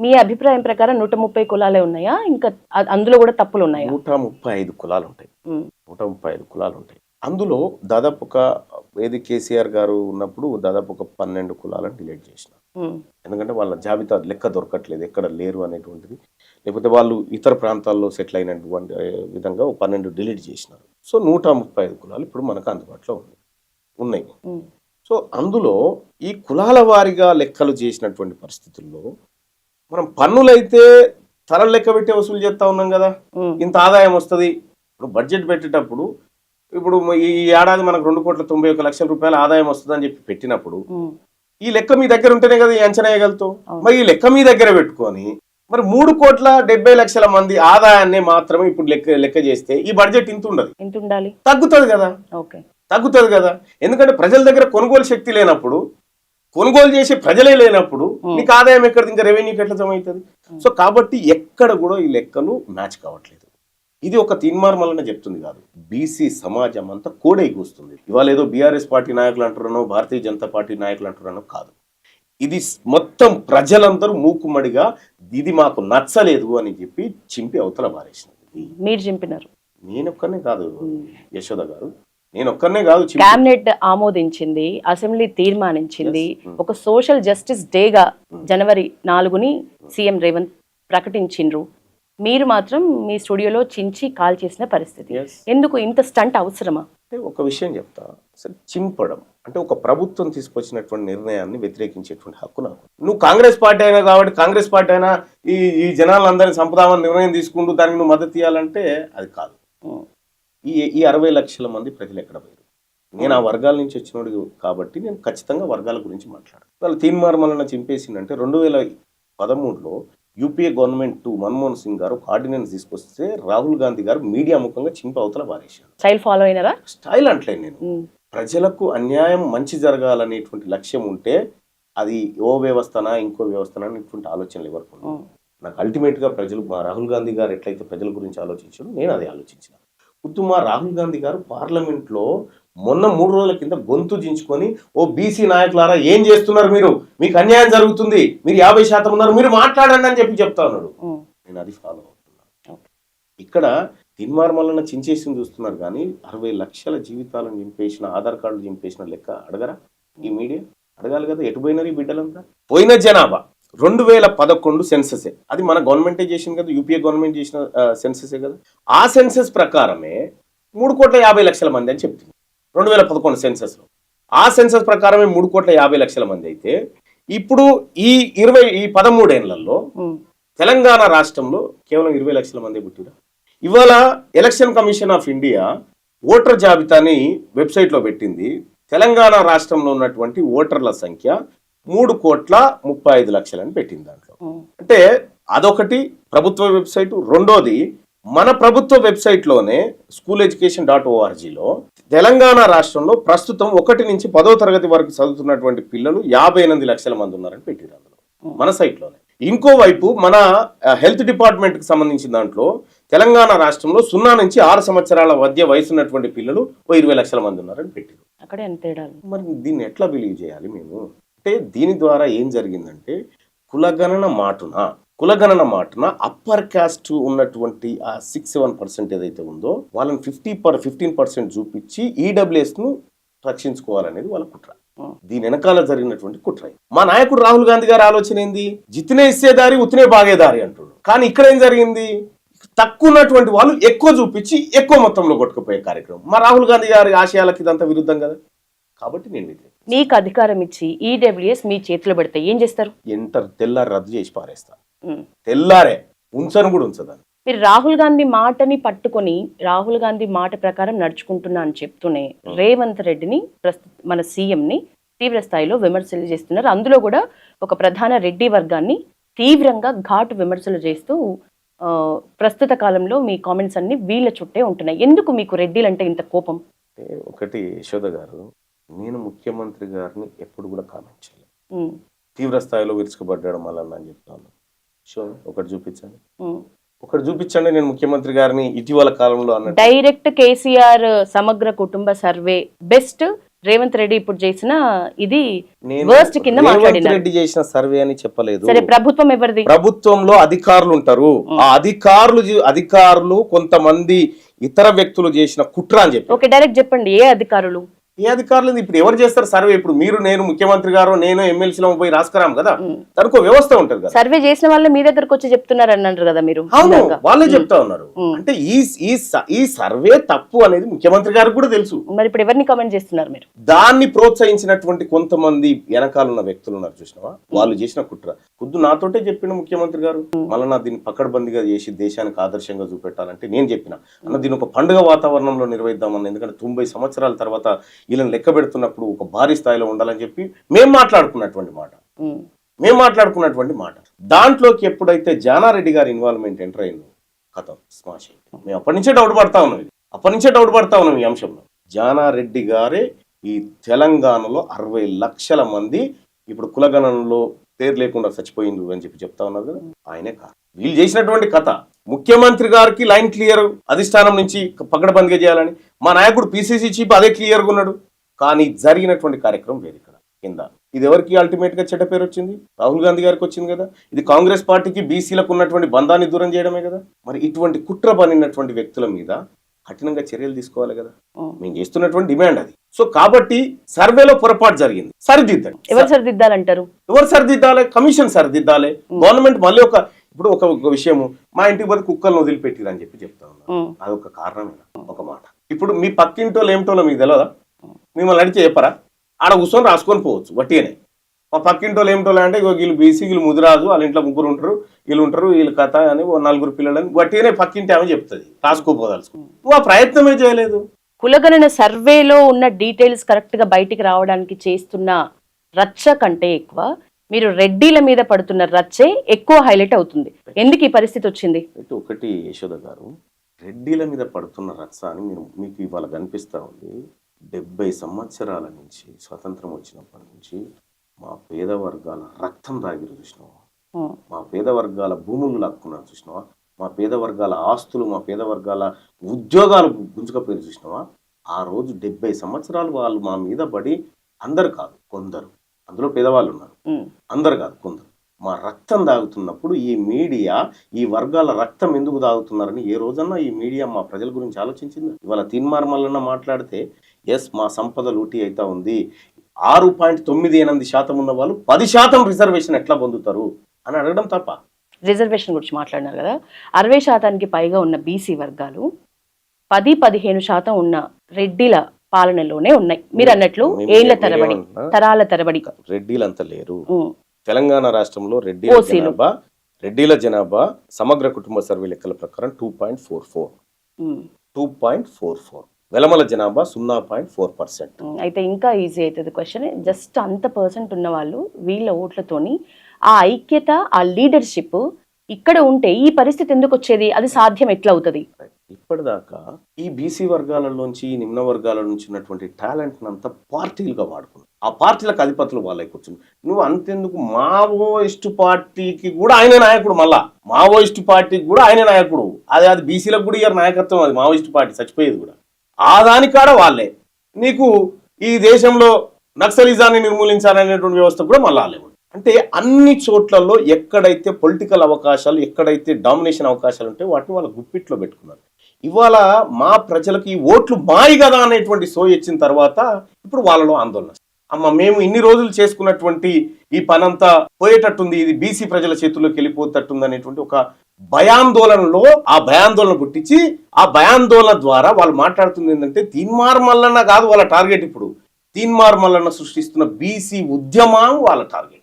మీ అభిప్రాయం ప్రకారం 130 కులాలే ఉన్నాయా? ఇంకా అందులో కూడా తప్పులు ఉన్నాయా? 135 కులాలు ఉంటాయి. 135 కులాలు ఉంటాయి. అందులో దాదాపు ఒక ఏది కేసీఆర్ గారు ఉన్నప్పుడు దాదాపు ఒక 12 కులాలను డిలీట్ చేసినారు. ఎందుకంటే వాళ్ళ జాబితా లెక్క దొరకట్లేదు, ఎక్కడ లేరు అనేటువంటిది. లేకపోతే వాళ్ళు ఇతర ప్రాంతాల్లో సెటిల్ అయినటువంటి విధంగా 12 డిలీట్ చేసినారు. సో 135 కులాలు ఇప్పుడు మనకు అందుబాటులో ఉన్నాయి. సో అందులో ఈ కులాల వారీగా లెక్కలు చేసినటువంటి పరిస్థితుల్లో మనం పన్నులైతే తల లెక్క పెట్టి వసూలు చేస్తా ఉన్నాం కదా, ఇంత ఆదాయం వస్తుంది. ఇప్పుడు బడ్జెట్ పెట్టేటప్పుడు ఇప్పుడు ఈ ఏడాది మనకు 2,91,00,00,000 రూపాయల ఆదాయం వస్తుందని చెప్పి పెట్టినప్పుడు ఈ లెక్క మీ దగ్గర ఉంటేనే కదా ఈ అంచనా వేయగలుగుతాం. మరి ఈ లెక్క మీ దగ్గర పెట్టుకొని మరి 3,70,00,000 మంది ఆదాయాన్ని మాత్రమే ఇప్పుడు లెక్క చేస్తే ఈ బడ్జెట్ ఇంత ఉండదు, తగ్గుతుంది కదా. తగ్గుతుంది కదా, ఎందుకంటే ప్రజల దగ్గర కొనుగోలు శక్తి లేనప్పుడు, కొనుగోలు చేసే ప్రజలే లేనప్పుడు నీకు ఆదాయం ఎక్కడ, ఇంకా రెవెన్యూకి ఎట్లా జమ అవుతుంది? సో కాబట్టి ఎక్కడ కూడా ఈ లెక్కలు మ్యాచ్ కావట్లేదు. ఇది ఒక తీర్మానం చెప్తుంది కాదు, బీసీ సమాజం అంతా కోడై కూస్తుంది. ఇవాళ ఏదో బీఆర్ఎస్ పార్టీ నాయకులు అంటున్నానో, భారతీయ జనతా పార్టీ నాయకులు అంటున్నానో కాదు, ఇది మొత్తం ప్రజలందరూ మూకుమ్మడిగా ఇది మాకు నచ్చలేదు అని చెప్పి చింపి అవతల పారేసినది. మీరు చింపినారు? నేనొక్కనే కాదు యశోద గారు, నేనొక్కనే కాదు. క్యాబినెట్ ఆమోదించింది, అసెంబ్లీ తీర్మానించింది. ఒక సోషల్ జస్టిస్ డేగా జనవరి 4ని సీఎం రేవంత్ ప్రకటించిండ్రు. మీరు మాత్రం మీ స్టూడియోలో చించి కాల్ చేసిన పరిస్థితి. ఎందుకు ఇంత స్టంట్ అవసరమా? అంటే ఒక విషయం చెప్తా, అసలు చింపడం అంటే ఒక ప్రభుత్వం తీసుకొచ్చినటువంటి నిర్ణయాన్ని వ్యతిరేకించేటువంటి హక్కు నాకు. నువ్వు కాంగ్రెస్ పార్టీ అయినా కాబట్టి కాంగ్రెస్ పార్టీ అయినా ఈ జనాలందరినీ సంపదామని నిర్ణయం తీసుకుంటూ దానికి నువ్వు మద్దతు ఇవ్వాలంటే అది కాదు. ఈ 60 లక్షల మంది ప్రజలు ఎక్కడ పోయారు? నేను ఆ వర్గాల నుంచి వచ్చినోడు కాబట్టి నేను ఖచ్చితంగా వర్గాల గురించి మాట్లాడాను. వాళ్ళు తీర్మానం చింపేసిందంటే 2013లో యూపీఏ గవర్నమెంట్ మన్మోహన్ సింగ్ గారు ఆర్డినెన్స్ తీసుకొస్తే రాహుల్ గాంధీ గారు మీడియా ముఖంగా చింప అవతల పారేశారు. Style follow అయినారా? స్టైల్ అంటలేదు నేను. ప్రజలకు అన్యాయం మంచి జరగాలనేటువంటి లక్ష్యం ఉంటే అది ఓ వ్యవస్థనా ఇంకో వ్యవస్థనా అనేటువంటి ఆలోచనలు ఎవరికి నాకు అల్టిమేట్ గా ప్రజలు, రాహుల్ గాంధీ గారు ఎట్లయితే ప్రజల గురించి ఆలోచించారో నేను అది ఆలోచించిన. ఉత్తమ రాహుల్ గాంధీ గారు పార్లమెంట్ లో మొన్న 3 రోజుల కింద గొంతు దించుకొని, ఓ బీసీ నాయకులారా ఏం చేస్తున్నారు మీరు, మీకు అన్యాయం జరుగుతుంది, మీరు 50% ఉన్నారు, మీరు మాట్లాడండి అని చెప్తా ఉన్నాడు. నేను అది ఫాలో అవుతున్నాను. ఇక్కడ తీర్మానం చించేసి చూస్తున్నారు కానీ 60 లక్షల జీవితాలను చింపేసిన, ఆధార్ కార్డులు చింపేసిన లెక్క అడగరా ఈ మీడియా? అడగాలి కదా. ఎటు పోయినారు ఈ బిడ్డలంతా? పోయిన జనాభా 2011 సెన్సెసే, అది మన గవర్నమెంటే చేసింది కదా, యూపీఏ గవర్నమెంట్ చేసిన సెన్సెసే కదా. ఆ సెన్సెస్ ప్రకారమే 3,50,00,000 మంది అని చెప్తుంది 2011 సెన్సెస్ లో. ఆ సెన్సెస్ ప్రకారమే 3,50,00,000 మంది అయితే ఇప్పుడు ఈ 13 ఏళ్లలో తెలంగాణ రాష్ట్రంలో కేవలం 20 లక్షల మంది పుట్టిరా. ఇవాళ election commission of India voter జాబితాని వెబ్సైట్ లో పెట్టింది. తెలంగాణ రాష్ట్రంలో ఉన్నటువంటి ఓటర్ల సంఖ్య 3,35,00,000 అని పెట్టింది దాంట్లో. అంటే అదొకటి ప్రభుత్వ వెబ్సైట్. రెండోది మన ప్రభుత్వ వెబ్సైట్ లోనే schooleducation.orgలో తెలంగాణ రాష్ట్రంలో ప్రస్తుతం 1 నుంచి 10వ తరగతి వరకు చదువుతున్నటువంటి పిల్లలు 58 లక్షల మంది ఉన్నారని పెట్టింది అందులో మన సైట్ లోనే. ఇంకోవైపు మన హెల్త్ డిపార్ట్మెంట్ కి సంబంధించిన దాంట్లో తెలంగాణ రాష్ట్రంలో 0 నుంచి 6 సంవత్సరాల మధ్య వయసు ఉన్నటువంటి పిల్లలు 20 లక్షల మంది ఉన్నారని పెట్టింది. మరి దీన్ని ఎట్లా బిలీవ్ చేయాలి మేము? అంటే దీని ద్వారా ఏం జరిగిందంటే కులగణన మాటున అప్పర్ కాస్ట్ ఉన్నటువంటి ఆ 6-7% ఏదైతే ఉందో వాళ్ళని 15% చూపించి ఈడబ్ల్యూఎస్ ను రక్షించుకోవాలనేది వాళ్ళ కుట్ర. దీని వెనకాల జరిగినటువంటి కుట్ర. మా నాయకుడు రాహుల్ గాంధీ గారి ఆలోచన ఏంది? జితనే ఇచ్చేదారి ఉత్తినే బాగేదారి అంటున్నాడు. కానీ ఇక్కడ ఏం జరిగింది? తక్కువ ఉన్నటువంటి వాళ్ళు ఎక్కువ చూపించి ఎక్కువ మొత్తంలో కొట్టుకుపోయే కార్యక్రమం. మా రాహుల్ గాంధీ గారి ఆశయాలకి ఇదంతా విరుద్ధం కదా. కాబట్టి నేను మీకు అధికారం ఇచ్చి ఈడబ్ల్యూఎస్ మీ చేతిలో పెడితే ఏం చేస్తారు? తెల్లారి రద్దు చేసి పారేస్తా. తెల్లారే ఉంచను కూడా ఉంచదాన్ని. మీరు రాహుల్ గాంధీ మాటని పట్టుకొని రాహుల్ గాంధీ మాట ప్రకారం నడుచుకుంటున్నా అని చెప్తూనే రేవంత్ రెడ్డిని మన సీఎంని తీవ్ర స్థాయిలో విమర్శలు చేస్తున్నారు. అందులో కూడా ఒక ప్రధాన రెడ్డి వర్గాన్ని తీవ్రంగా ఘాటు విమర్శలు చేస్తూ ప్రస్తుత కాలంలో మీ కామెంట్స్ అన్ని వీళ్ళ చుట్టే ఉంటున్నాయి. ఎందుకు మీకు రెడ్డిలంటే ఇంత కోపం? ఒకటి యశోద గారు, నేను ముఖ్యమంత్రి గారిని ఎప్పుడు కూడా కామెంట్ చేయలేదు. తీవ్ర స్థాయిలో విరుచుకుపడ్డాడు మళ్ళీ అని చెప్తాను. ఒకటి చూపించండి నేను ముఖ్యమంత్రి గారిని ఇటీవల కాలంలో అన్న డైరెక్ట్ కేసీఆర్ సమగ్ర కుటుంబ సర్వే బెస్ట్ రేవంత్ రెడ్డి ఇప్పుడు చేసిన ఇది నేను వర్స్ట్ కింద రేవంత్ మాట్లాడినారు. రెడ్డి చేసిన సర్వే అని చెప్పలేదు. సరే, ప్రభుత్వం ఎవరిది? ప్రభుత్వంలో అధికారులు ఉంటారు. ఆ అధికారులు కొంతమంది ఇతర వ్యక్తులు చేసిన కుట్ర అని చెప్పి. ఓకే, డైరెక్ట్ చెప్పండి, ఏ అధికారులు? ఏ అధికారులు ఇప్పుడు ఎవరు చేస్తారు సర్వే? ఇప్పుడు మీరు, నేను, ముఖ్యమంత్రి గారు, నేను ఎమ్మెల్సీలో పోయి రాసుకురాం కదా, దానికి వ్యవస్థ ఉంటది కదా. సర్వే చేసిన వాళ్ళే మీ దగ్గరకు వచ్చి చెప్తున్నారు అన్నారు కదా మీరు. అవును, వాళ్ళే చెప్తా ఉన్నారు. అంటే ఈ సర్వే తప్పు అనేది ముఖ్యమంత్రి గారికి కూడా తెలుసు. మరి ఇప్పుడు ఎవరిని కమెంట్ చేస్తున్నారు మీరు? దాన్ని ప్రోత్సహించినటువంటి కొంతమంది వెనకాల ఉన్న వ్యక్తులు ఉన్నారు చూసినావా, వాళ్ళు చేసిన కుట్ర. ఖుద్దు నాతోటే చెప్పిన ముఖ్యమంత్రి గారు, మళ్ళీ నా దీన్ని పకడ్బందీగా చేసి దేశానికి ఆదర్శంగా చూపెట్టాలంటే నేను చెప్పిన అన్న దీని ఒక పండుగ వాతావరణంలో నిర్వహిద్దామన్న. ఎందుకంటే 90 సంవత్సరాల తర్వాత వీళ్ళని లెక్క పెడుతున్నప్పుడు ఒక భారీ స్థాయిలో ఉండాలని చెప్పి మేము మాట్లాడుకున్నటువంటి మాట. దాంట్లోకి ఎప్పుడైతే జానారెడ్డి గారి ఇన్వాల్వ్మెంట్ ఎంటర్ అయిందో కథం స్మాష్ అయింది. మేము అప్పటి నుంచే డౌట్ పడతా ఉన్నాం ఈ అంశంలో. జానారెడ్డి గారే ఈ తెలంగాణలో 60 లక్షల మంది ఇప్పుడు కులగణనలో పేరు లేకుండా చచ్చిపోయింది అని చెప్పి చెప్తా ఉన్నారు కదా, ఆయనే కాదు. వీళ్ళు చేసినటువంటి కథ ముఖ్యమంత్రి గారికి లైన్ క్లియర్, అధిష్టానం నుంచి పకడ్బందీగా చేయాలని. మా నాయకుడు పిసిసి చీఫ్ అదే క్లియర్గా ఉన్నాడు. కానీ జరిగినటువంటి కార్యక్రమం వేరు ఇక్కడ కింద. ఇది ఎవరికి అల్టిమేట్ గా చెడ్డ పేరు వచ్చింది? రాహుల్ గాంధీ గారికి వచ్చింది కదా. ఇది కాంగ్రెస్ పార్టీకి బీసీలకు ఉన్నటువంటి బంధాన్ని దూరం చేయడమే కదా. మరి ఇటువంటి కుట్ర పనినటువంటి వ్యక్తుల మీద కఠినంగా చర్యలు తీసుకోవాలి కదా. మేము చేస్తున్నటువంటి డిమాండ్ అది. సో కాబట్టి సర్వేలో పొరపాటు జరిగింది, సరిదిద్దండి. ఎవరు సరిదిద్దాలంటారు? ఎవరు సరిదిద్దాలి? కమిషన్ సరిదిద్దాలి. గవర్నమెంట్ మళ్ళీ ఇప్పుడు ఒక విషయము, మా ఇంటికి పోతే కుక్కలను వదిలిపెట్టిరు అని చెప్పి చెప్తా ఉన్నాను. అదొక కారణమేనా? ఒక మాట. ఇప్పుడు మీ పక్కింటోళ్ళు ఏమిటోలో మీకు తెలియదా? మిమ్మల్ని అడిగితే చెప్పరా? ఆడ కూర్చొని రాసుకొని పోవచ్చు వట్టిగానే. మా పక్కింటోళ్ళు ఏమిటోళ్ళు అంటే వీళ్ళు బీసీ, వీళ్ళు ముదిరాజు, వాళ్ళ ఇంట్లో 3 ఉంటారు, వీళ్ళు కథ అని 4 పిల్లలని వట్టిగానే పక్కింటి ఆమె చెప్తుంది, రాసుకోపోదాల్సుకుని. నువ్వు ఆ ప్రయత్నమే చేయలేదు. కులగణన సర్వేలో ఉన్న డీటెయిల్స్ కరెక్ట్ గా బయటికి రావడానికి చేస్తున్న రచ్చ కంటే ఎక్కువ మీరు రెడ్డిల మీద పడుతున్న రచ్చే ఎక్కువ హైలైట్ అవుతుంది. ఎందుకు ఈ పరిస్థితి వచ్చింది? ఒకటి యశోద గారు, రెడ్డిల మీద పడుతున్న రచ్చ అని మీకు ఇవాళ కనిపిస్తా ఉంది. 70 సంవత్సరాల నుంచి స్వతంత్రం వచ్చినప్పటి నుంచి మా పేద వర్గాల రక్తం తాగిరు చూసినావా, మా పేద వర్గాల భూములు లాక్కున్నారు చూసినావా, మా పేద వర్గాల ఆస్తులు, మా పేద వర్గాల ఉద్యోగాలు గుంజుకపోయి చూసినావా. ఆ రోజు 70 సంవత్సరాలు వాళ్ళు మా మీద పడి, అందరు కాదు కొందరు, అందులో పేదవాళ్ళు ఉన్నారు, అందరు కాదు కొందరు, మా రక్తం తాగుతున్నప్పుడు ఈ మీడియా ఈ వర్గాల రక్తం ఎందుకు తాగుతున్నారని ఏ రోజన్నా ఈ మీడియా మా ప్రజల గురించి ఆలోచించింది? ఇవాళ తీన్మార్మల్లన్న మాట్లాడితే ఎస్ మా సంపద లూటీ అయితే ఉంది, 6.98% ఉన్న వాళ్ళు 10% రిజర్వేషన్ ఎట్లా పొందుతారు అని అడగడం తప్ప. రిజర్వేషన్ గురించి మాట్లాడినారు కదా, 60% పైగా ఉన్న బీసీ వర్గాలు 10-15% ఉన్న రెడ్డిల పాలనలోనే ఉన్నాయి. మీరు అన్నట్లు ఏళ్ల తరబడి, తరాల తరబడి రెడ్డిలంతా లేరు. తెలంగాణ రాష్ట్రంలో రెడ్డిల జనాభా సమగ్ర కుటుంబ సర్వే లెక్కల ప్రకారం 2.44. వెలమల జనాభా 0.4%. అయితే ఇంకా ఈజీ అవుతుంది క్వశ్చన్. జస్ట్ అంత పర్సెంట్ ఉన్న వాళ్ళు వీళ్ళ ఓట్లతోని ఆ ఐక్యత, ఆ లీడర్షిప్ ఇక్కడ ఉంటే ఈ పరిస్థితి ఎందుకు వచ్చేది? అది సాధ్యం ఎట్లా అవుతుంది? ఇప్పటిదాకా ఈ బీసీ వర్గాలలోంచి, నిమ్న వర్గాల నుంచి ఉన్నటువంటి టాలెంట్ అంతా పార్టీలుగా వాడుకున్నారు. ఆ పార్టీలకు అధిపతులు వాళ్ళే కూర్చుని. నువ్వు అంతెందుకు, మావోయిస్టు పార్టీకి కూడా ఆయన నాయకుడు, మళ్ళా మావోయిస్టు పార్టీకి కూడా ఆయన నాయకుడు. అది బీసీలకు కూడా ఇయ్యారు నాయకత్వం. అది మావోయిస్టు పార్టీ చచ్చిపోయేది కూడా ఆ దానికాడ వాళ్ళే. నీకు ఈ దేశంలో నక్సలిజాన్ని నిర్మూలించాలనేటువంటి వ్యవస్థ కూడా మళ్ళా వాళ్ళే. అంటే అన్ని చోట్లలో ఎక్కడైతే పొలిటికల్ అవకాశాలు, ఎక్కడైతే డామినేషన్ అవకాశాలు ఉంటాయో వాటిని వాళ్ళ గుప్పిట్లో పెట్టుకున్నారు. ఇవాళ మా ప్రజలకు ఈ ఓట్లు మాయి కదా అనేటువంటి సోయి వచ్చిన తర్వాత ఇప్పుడు వాళ్ళలో ఆందోళన. అమ్మ మేము ఇన్ని రోజులు చేసుకున్నటువంటి ఈ పనంతా పోయేటట్టుంది, ఇది బీసీ ప్రజల చేతుల్లోకి వెళ్ళిపోతట్టుంది అనేటువంటి ఒక భయాందోళనలో ఆ భయాందోళన పుట్టించి, ఆ భయాందోళన ద్వారా వాళ్ళు మాట్లాడుతుంది ఏంటంటే తీన్మార్మల్లన్న కాదు వాళ్ళ టార్గెట్. ఇప్పుడు తీన్మార్మల్లన్న సృష్టిస్తున్న బీసీ ఉద్యమం వాళ్ళ టార్గెట్.